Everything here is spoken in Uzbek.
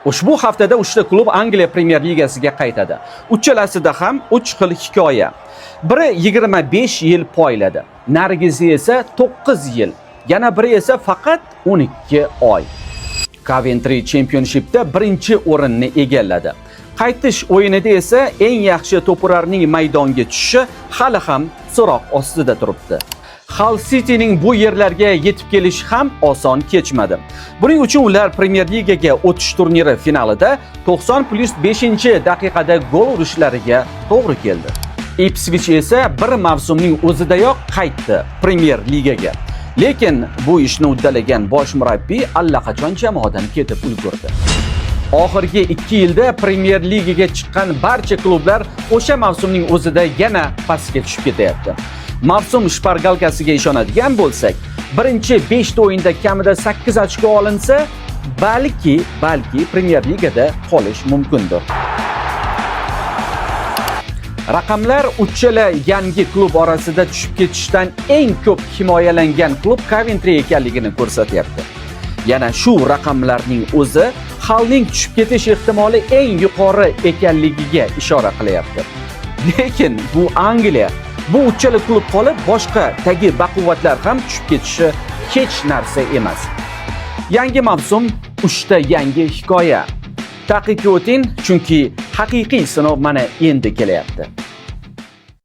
Ushbu haftada 3 ta klub Angliya Premyer Ligasiga qaytadi. Uchalasida ham 3 xil hikoya. Biri 25 yil poyladi, narigisi esa 9 yil, yana biri esa faqat 12 oy. Coventry Championshipda birinchi o'rinni egalladi. Qaytish o'yinida esa eng yaxshi to'purarning maydonga tushishi hali ham so'roq ostida turibdi. Hull City'ning bu yerlarga yetib kelishi ham oson kechmadi. Buning uchun ular Premier Ligaga o'tish turniri finalida 90+5-daqiqada gol urishlariga to'g'ri keldi. Ipswich esa bir mavsumning o'zidayoq qaytdi Premier Ligaga. Lekin bu ishni uddalagan bosh murabbiy allaqachon jamoadan ketib ulgurdi. Oxirgi 2 yilda Premier Ligaga chiqqan barcha klublar o'sha mavsumning o'zida yana pastga tushib ketyapti. Mavsum shpargalkasiga ishonadigan bo'lsak, birinchi 5 ta o'yinda kamida 8 ochko olinsa, balki Premier Ligada qolish mumkindir. Raqamlar uchala yangi klub orasida tushib ketishdan eng ko'p himoyalangan klub Coventry ekanligini ko'rsatyapti. Yana shu raqamlarning o'zi Hullning tushib ketish ehtimoli eng yuqori ekanligiga ishora qilyapti. Lekin bu Angliya, bu uchala klub qolib, boshqa tagi baquvvatlar ham tushib ketishi hech narsa emas. Yangi mavsum, 3 ta yangi hikoya. Taqiqga o'ting, chunki haqiqiy sinov mana endi kelyapti.